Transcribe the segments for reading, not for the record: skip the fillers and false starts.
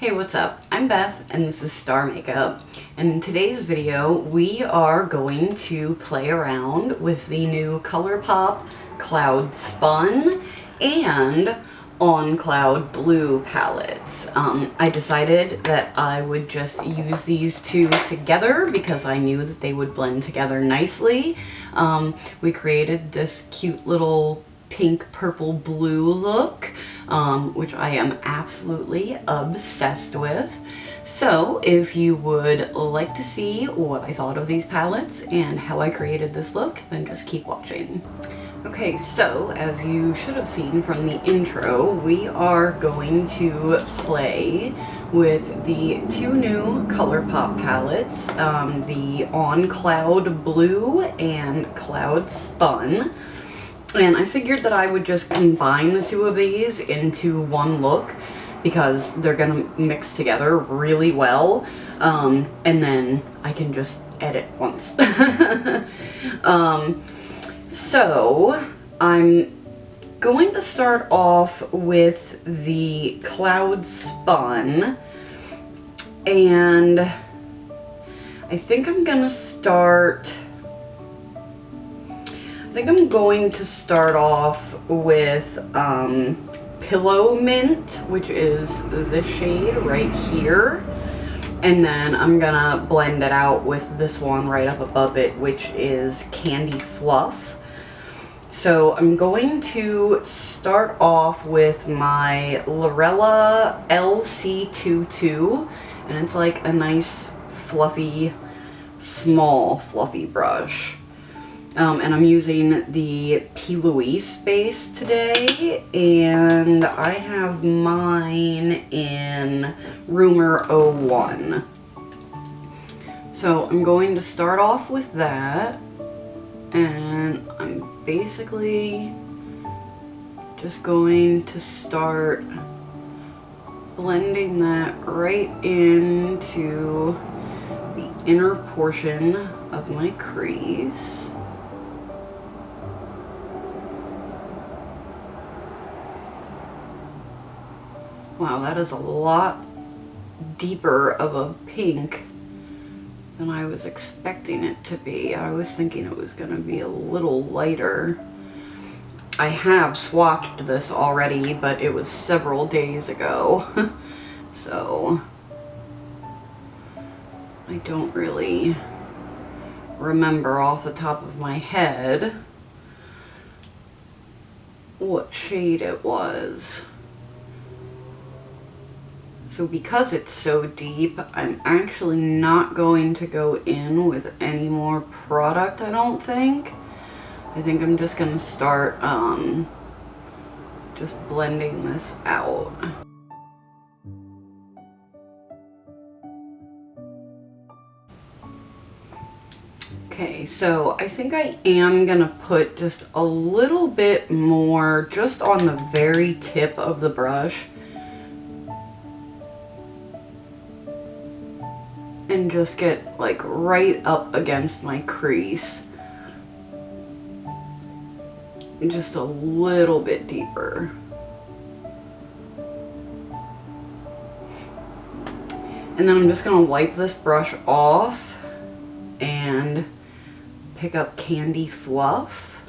Hey, what's up? I'm Beth and this is Star Makeup, and in today's video we are going to play around with the new Colourpop Cloud Spun and On Cloud Blue palettes. I decided that I would just use these two together because I knew that they would blend together nicely. We created this cute little pink, purple, blue look, which I am absolutely obsessed with. So if you would like to see what I thought of these palettes and how I created this look, then just keep watching. Okay, so as you should have seen from the intro, we are going to play with the two new Colourpop palettes, the On Cloud Blue and Cloud Spun. And I figured that I would just combine the two of these into one look because they're gonna mix together really well, and then I can just edit once. So I'm going to start off with the Cloud Spun, and I think I'm going to start off with Pillow Mint, which is this shade right here. And then I'm gonna blend it out with this one right up above it, which is Candy Fluff. So I'm going to start off with my Lorella LC22, and it's like a nice fluffy, small fluffy brush. And I'm using the P. Louise base today, and I have mine in Rumor 01. So I'm going to start off with that, and I'm basically just going to start blending that right into the inner portion of my crease. Wow, that is a lot deeper of a pink than I was expecting it to be. I was thinking it was going to be a little lighter. I have swatched this already, but it was several days ago. So I don't really remember off the top of my head what shade it was. So because it's so deep, I'm actually not going to go in with any more product, I don't think. I think I'm just going to start just blending this out. Okay, so I think I am going to put just a little bit more just on the very tip of the brush. And just get like right up against my crease. And just a little bit deeper. And then I'm just gonna wipe this brush off and pick up Candy Fluff.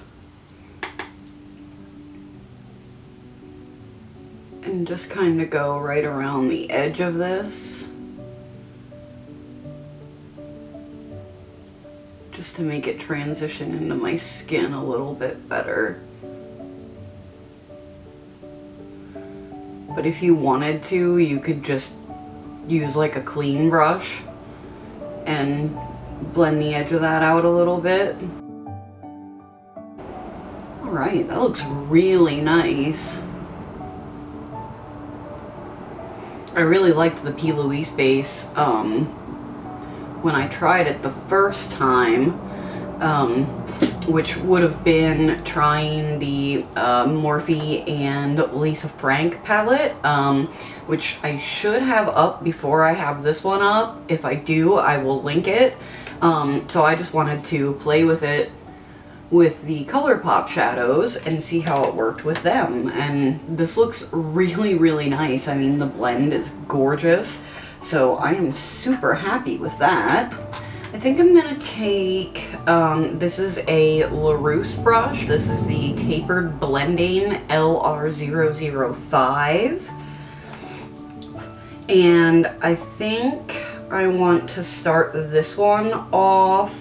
And just kind of go right around the edge of this. Just to make it transition into my skin a little bit better. But if you wanted to, you could just use like a clean brush and blend the edge of that out a little bit. Alright, that looks really nice. I really liked the P. Louise base. When I tried it the first time, which would have been trying the Morphe and Lisa Frank palette, which I should have up before I have this one up. If I do, I will link it. So I just wanted to play with it with the Colourpop shadows and see how it worked with them. And this looks really, really nice. I mean, the blend is gorgeous. So I am super happy with that. I think I'm gonna take, this is a LaRousse brush. This is the Tapered Blending LR005. And I think I want to start this one off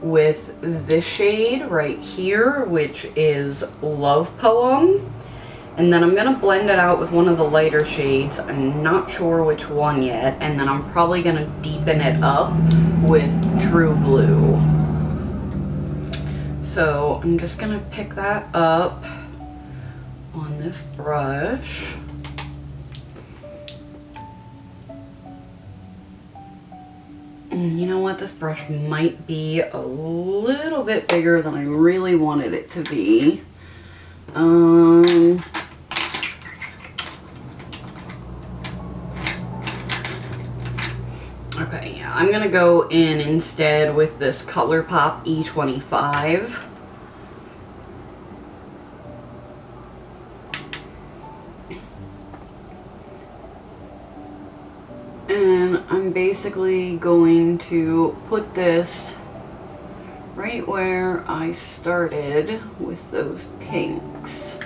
with this shade right here, which is Love Poem. And then I'm gonna blend it out with one of the lighter shades. I'm not sure which one yet. And then I'm probably gonna deepen it up with True Blue. So I'm just gonna pick that up on this brush. You know what, this brush might be a little bit bigger than I really wanted it to be. Okay, yeah, I'm gonna go in instead with this Colourpop E25. And I'm basically going to put this right where I started with those pinks.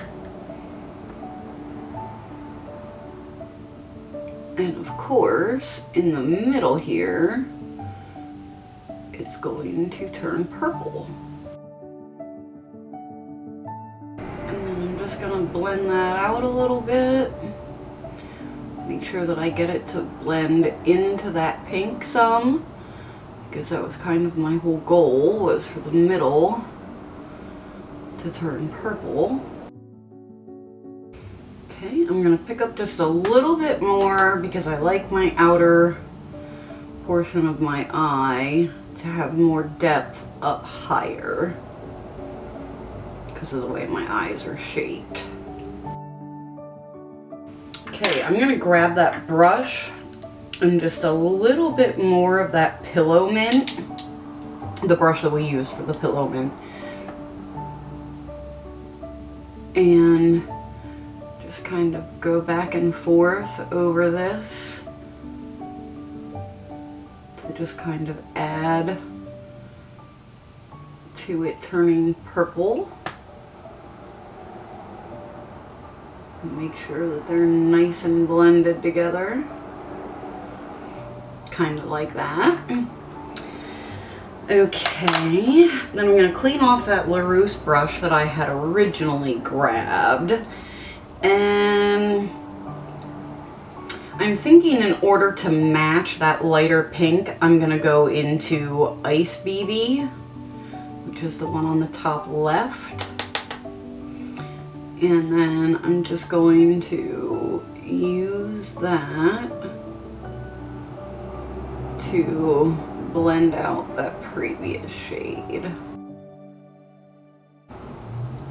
And of course, in the middle here, it's going to turn purple. And then I'm just gonna blend that out a little bit. Make sure that I get it to blend into that pink some, because that was kind of my whole goal, was for the middle to turn purple. Okay, I'm gonna pick up just a little bit more because I like my outer portion of my eye to have more depth up higher because of the way my eyes are shaped. Okay, I'm gonna grab that brush and just a little bit more of that Pillow Mint, the brush that we used for the Pillow Mint, and just kind of go back and forth over this to just kind of add to it turning purple. Make sure that they're nice and blended together. Kind of like that. Okay, then I'm going to clean off that LaRousse brush that I had originally grabbed. And I'm thinking in order to match that lighter pink, I'm going to go into Ice BB, which is the one on the top left. And then I'm just going to use that to blend out that previous shade.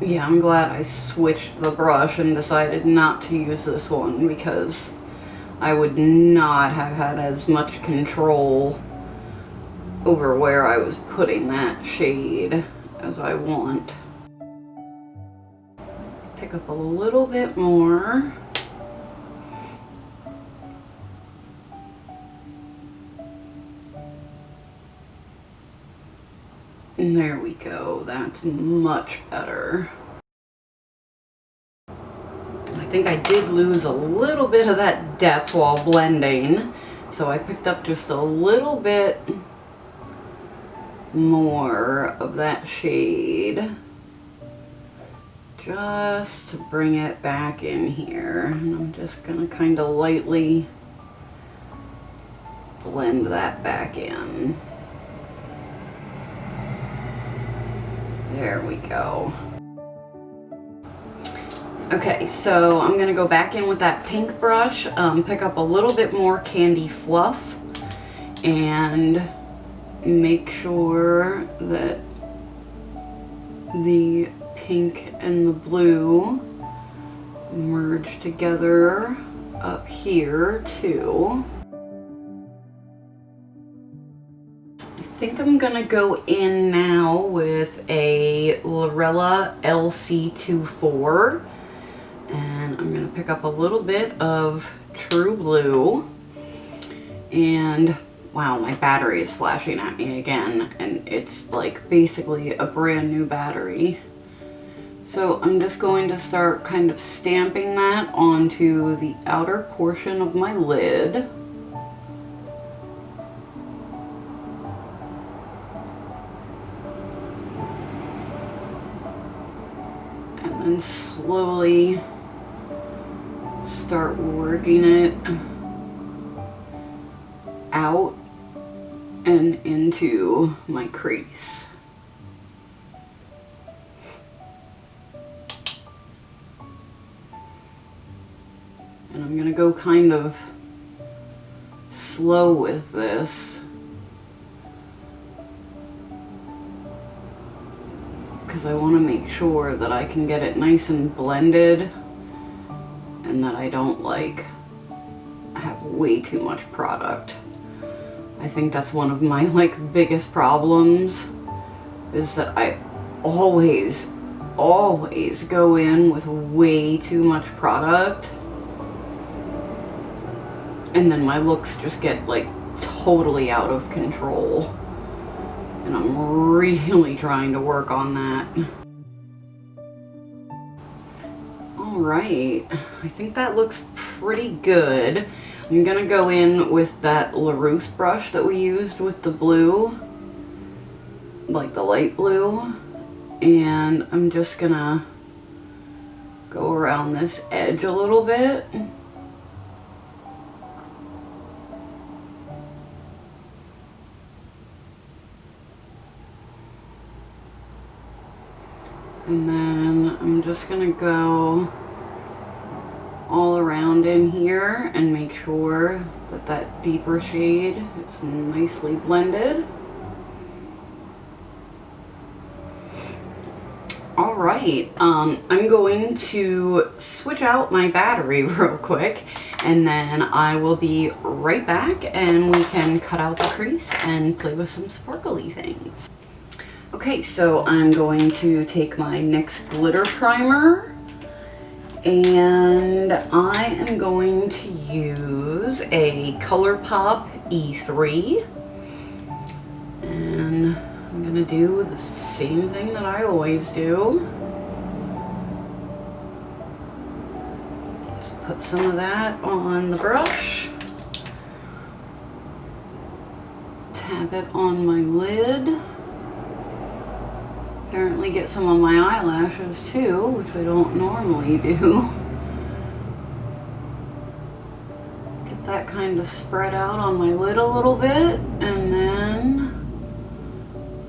Yeah, I'm glad I switched the brush and decided not to use this one, because I would not have had as much control over where I was putting that shade as I want. Pick up a little bit more. And there we go. That's much better. I think I did lose a little bit of that depth while blending, so I picked up just a little bit more of that shade, just to bring it back in here. And I'm just gonna kind of lightly blend that back in. There we go. Okay, so I'm gonna go back in with that pink brush, pick up a little bit more Candy Fluff, and make sure that the pink and the blue merge together up here too. I think I'm gonna go in now with a Lorella LC24, and I'm gonna pick up a little bit of True Blue. And wow, my battery is flashing at me again, and it's like basically a brand new battery. So I'm just going to start kind of stamping that onto the outer portion of my lid. And then slowly start working it out and into my crease. And I'm gonna go kind of slow with this because I want to make sure that I can get it nice and blended and that I don't like have way too much product. I think that's one of my like biggest problems, is that I always go in with way too much product, and then my looks just get like totally out of control, and I'm really trying to work on that. Alright, I think that looks pretty good. I'm gonna go in with that LaRousse brush that we used with the blue, like the light blue, and I'm just gonna go around this edge a little bit. And then I'm just gonna go all around in here and make sure that that deeper shade is nicely blended. All right, I'm going to switch out my battery real quick, and then I will be right back and we can cut out the crease and play with some sparkly things. Okay, so I'm going to take my NYX glitter primer, and I am going to use a Colourpop E3, and I'm gonna do the same thing that I always do. Just put some of that on the brush, tap it on my lid. Apparently get some on my eyelashes too, which I don't normally do. Get that kind of spread out on my lid a little bit, and then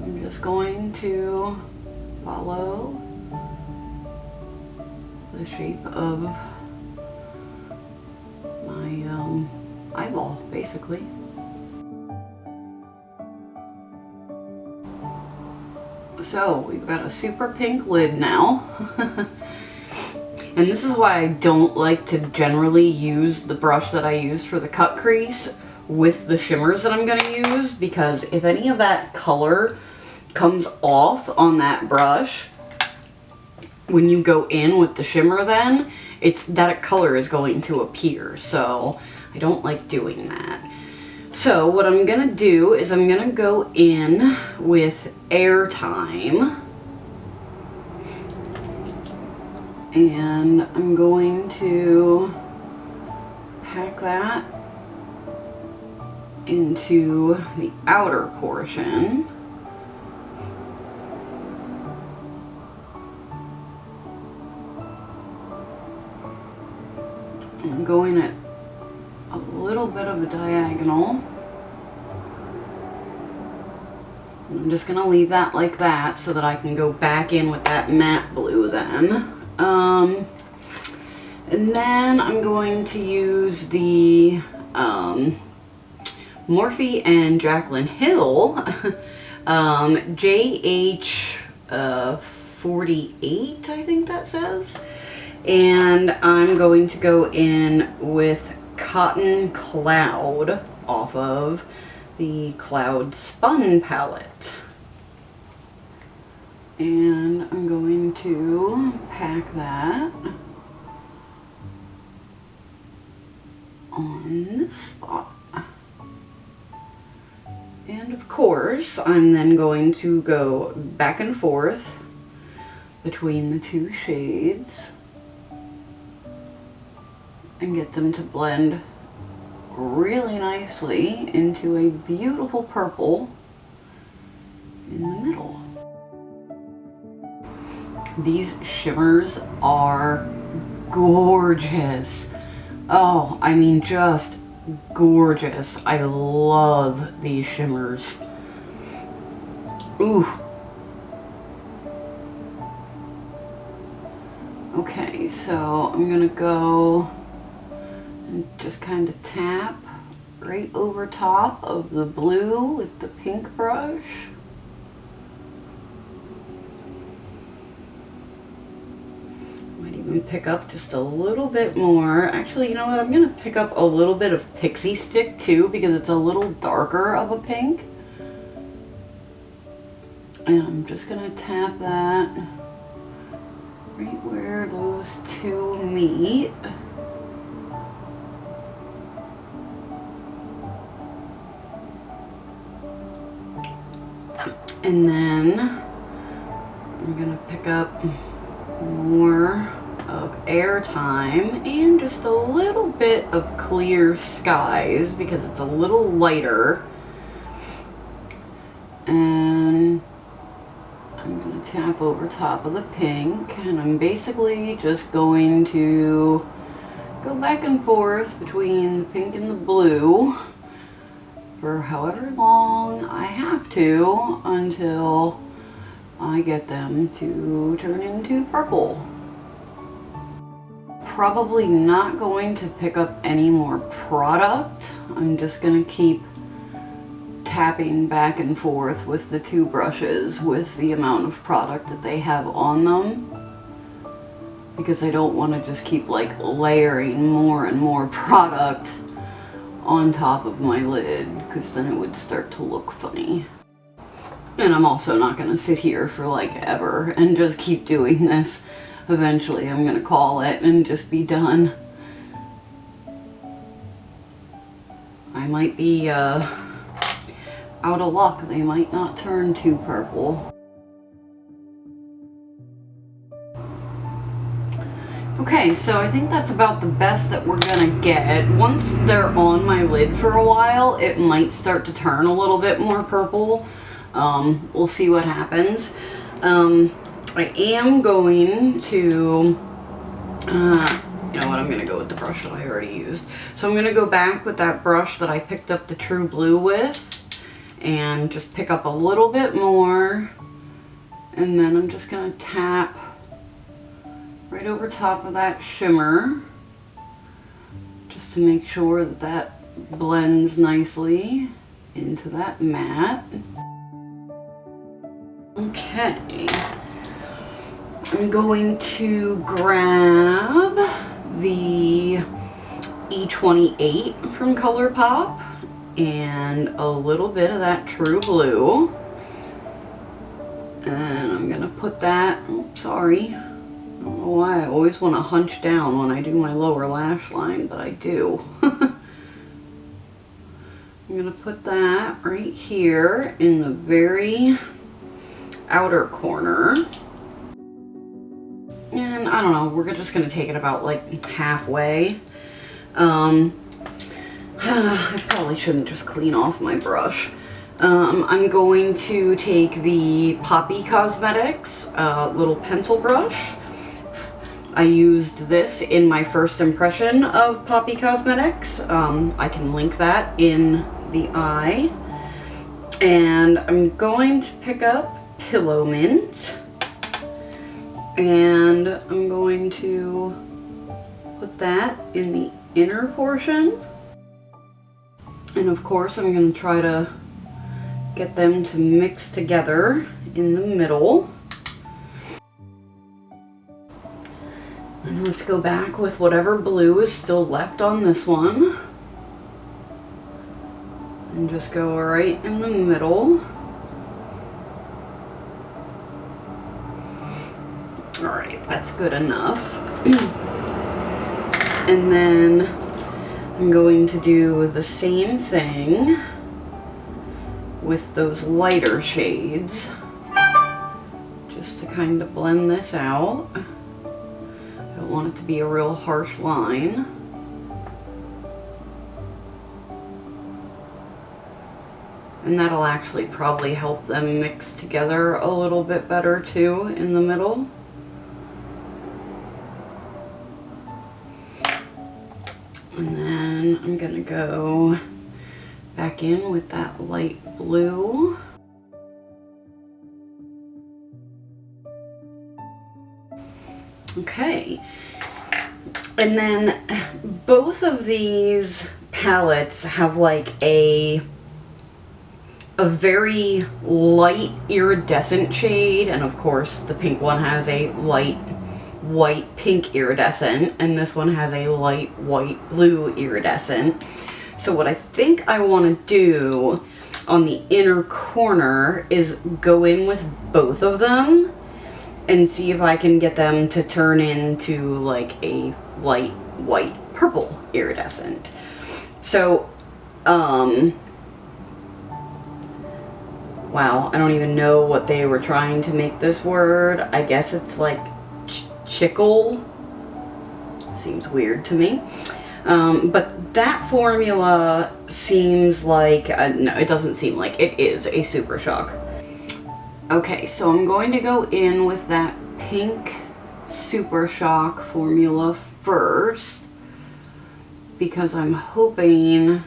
I'm just going to follow the shape of my eyeball, basically. So we've got a super pink lid now. And this is why I don't like to generally use the brush that I used for the cut crease with the shimmers that I'm going to use, because if any of that color comes off on that brush when you go in with the shimmer, then that color is going to appear. So I don't like doing that. So what I'm gonna do is I'm gonna go in with Airtime, and I'm going to pack that into the outer portion. I'm going at a little bit of a diagonal. I'm just gonna leave that like that so that I can go back in with that matte blue then. And then I'm going to use the Morphe and Jaclyn Hill JH48, I think that says. And I'm going to go in with Cotton Cloud off of the Cloud Spun palette. And I'm going to pack that on this spot. And of course, I'm then going to go back and forth between the two shades and get them to blend really nicely into a beautiful purple in the middle. These shimmers are gorgeous. Oh, I mean, just gorgeous. I love these shimmers. Ooh. Okay, so I'm gonna go and just kind of tap right over top of the blue with the pink brush. Might even pick up just a little bit more. Actually, you know what? I'm gonna pick up a little bit of Pixie Stick too, because it's a little darker of a pink. And I'm just gonna tap that right where those two meet. And then I'm gonna pick up more of Airtime and just a little bit of Clear Skies because it's a little lighter. And I'm gonna tap over top of the pink, and I'm basically just going to go back and forth between the pink and the blue for however long I have to until I get them to turn into purple. Probably not going to pick up any more product. I'm just gonna keep tapping back and forth with the two brushes with the amount of product that they have on them, because I don't want to just keep like layering more and more product on top of my lid, because then it would start to look funny. And I'm also not going to sit here for like ever and just keep doing this. Eventually I'm going to call it and just be done. I might be out of luck. They might not turn too purple. Okay, so I think that's about the best that we're gonna get. Once they're on my lid for a while, it might start to turn a little bit more purple. We'll see what happens. I am going to, you know what, I'm gonna go with the brush that I already used. So I'm gonna go back with that brush that I picked up the True Blue with and just pick up a little bit more. And then I'm just gonna tap right over top of that shimmer just to make sure that that blends nicely into that matte. Okay, I'm going to grab the E28 from Colourpop and a little bit of that True Blue, and I'm gonna put that, oops, sorry, I don't know why I always want to hunch down when I do my lower lash line, but I do. I'm gonna put that right here in the very outer corner. And I don't know, we're just gonna take it about like halfway. I probably shouldn't just clean off my brush. I'm going to take the Poppy Cosmetics little pencil brush. I used this in my first impression of Poppy Cosmetics. I can link that in the eye. And I'm going to pick up Pillow Mint. And I'm going to put that in the inner portion. And of course I'm going to try to get them to mix together in the middle. And let's go back with whatever blue is still left on this one. And just go right in the middle. Alright, that's good enough. And then I'm going to do the same thing with those lighter shades, just to kind of blend this out. I don't want it to be a real harsh line. And that'll actually probably help them mix together a little bit better too in the middle. And then I'm gonna go back in with that light blue. Okay. And then both of these palettes have like a very light iridescent shade, and of course the pink one has a light white pink iridescent, and this one has a light white blue iridescent. So what I think I want to do on the inner corner is go in with both of them and see if I can get them to turn into like a light white purple iridescent. So wow, I don't even know what they were trying to make this word. I guess it's like chicle. Seems weird to me. But that formula seems like, no, it doesn't seem like, it is a Super Shock. Okay, so I'm going to go in with that pink Super Shock formula first, because I'm hoping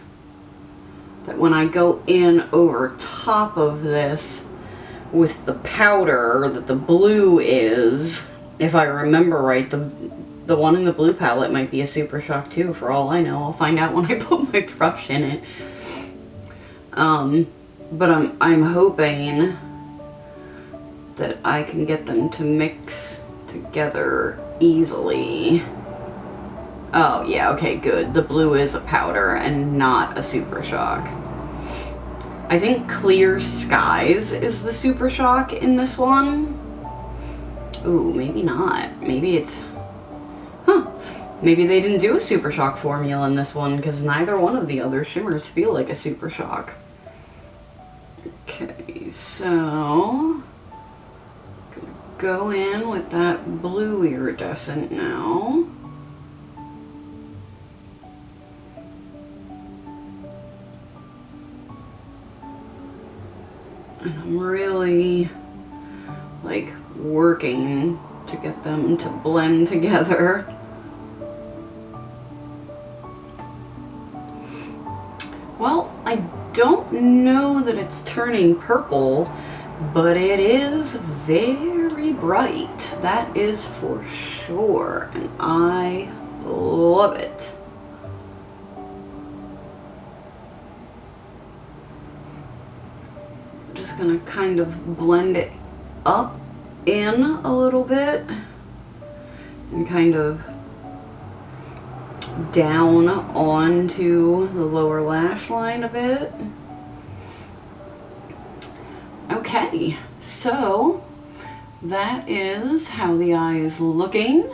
that when I go in over top of this with the powder that the blue is, if I remember right, the one in the blue palette might be a Super Shock too, for all I know. I'll find out when I put my brush in it. But I'm hoping that I can get them to mix together easily. Oh yeah, okay, good. The blue is a powder and not a Super Shock. I think Clear Skies is the Super Shock in this one. Ooh, maybe not. Maybe it's... Huh. Maybe they didn't do a Super Shock formula in this one, because neither one of the other shimmers feel like a Super Shock. Okay, so... gonna go in with that blue iridescent now. And I'm really, like, working to get them to blend together. Well, I don't know that it's turning purple, but it is very bright. That is for sure, and I love it. Just gonna kind of blend it up in a little bit and kind of down onto the lower lash line a bit. Okay, so that is how the eye is looking.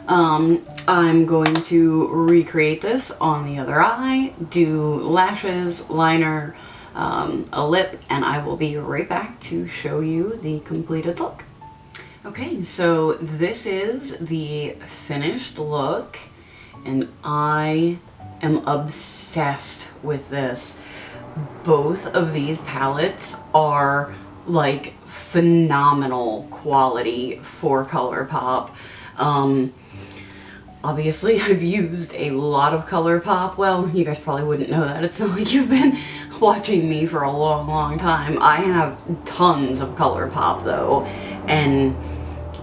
I'm going to recreate this on the other eye, do lashes, liner, a lip, and I will be right back to show you the completed look. Okay, so this is the finished look, and I am obsessed with this. Both of these palettes are like phenomenal quality for Colourpop. Obviously I've used a lot of Colourpop. Well, you guys probably wouldn't know that. It's not like you've been watching me for a long time. I have tons of Colourpop though, and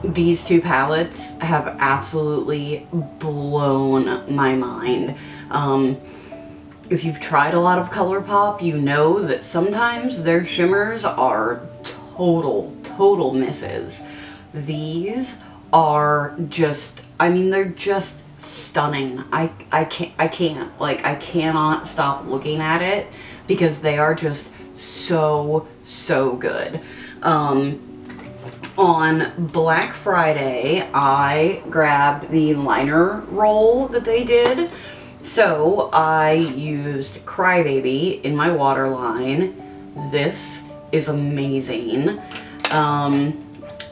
these two palettes have absolutely blown my mind. If you've tried a lot of Colourpop, you know that sometimes their shimmers are total misses. These are just, I mean, they're just stunning. I can't, like, I cannot stop looking at it because they are just so good. On Black Friday, I grabbed the liner roll that they did. So I used Crybaby in my waterline. This is amazing.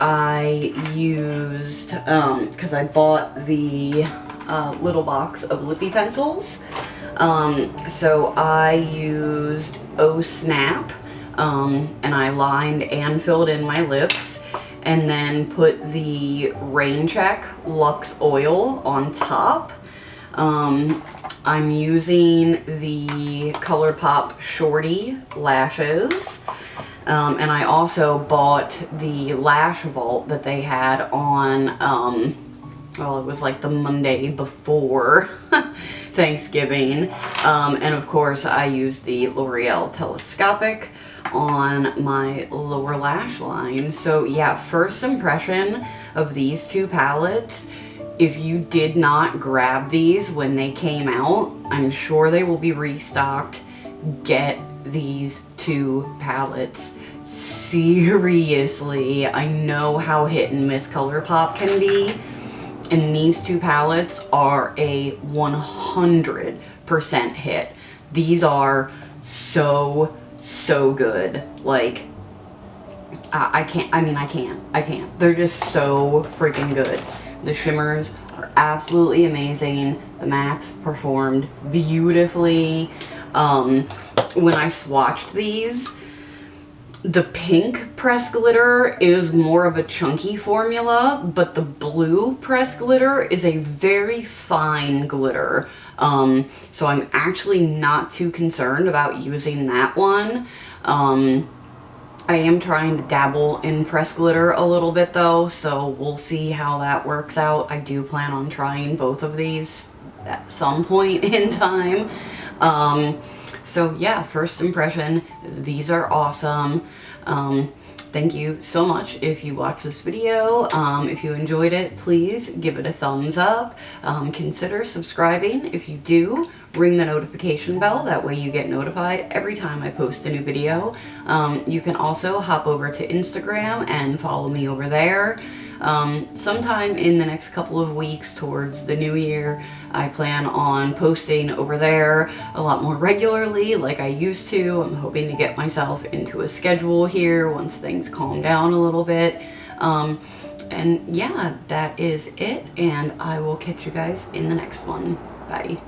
I used, because I bought the little box of lippy pencils. So I used Oh Snap, and I lined and filled in my lips, and then put the Rain Check Luxe Oil on top. I'm using the Colourpop Shortie lashes, and I also bought the lash vault that they had on, well, it was like the Monday before Thanksgiving, and of course I used the L'Oreal Telescopic on my lower lash line. So yeah, first impression of these two palettes, if you did not grab these when they came out, I'm sure they will be restocked. Get these two palettes. Seriously, I know how hit and miss Colourpop can be, and these two palettes are a 100% hit. These are so good. Like, I can't. They're just so freaking good. The shimmers are absolutely amazing. The mattes performed beautifully. When I swatched these, the pink pressed glitter is more of a chunky formula, but the blue pressed glitter is a very fine glitter. So I'm actually not too concerned about using that one. I am trying to dabble in pressed glitter a little bit though, so we'll see how that works out. I do plan on trying both of these at some point in time. So yeah, first impression, these are awesome. Thank you so much if you watched this video. If you enjoyed it, please give it a thumbs up. Consider subscribing if you do. Ring the notification bell, that way you get notified every time I post a new video. You can also hop over to Instagram and follow me over there. Sometime in the next couple of weeks towards the new year, I plan on posting over there a lot more regularly like I used to. I'm hoping to get myself into a schedule here once things calm down a little bit. And yeah, that is it, and I will catch you guys in the next one. Bye.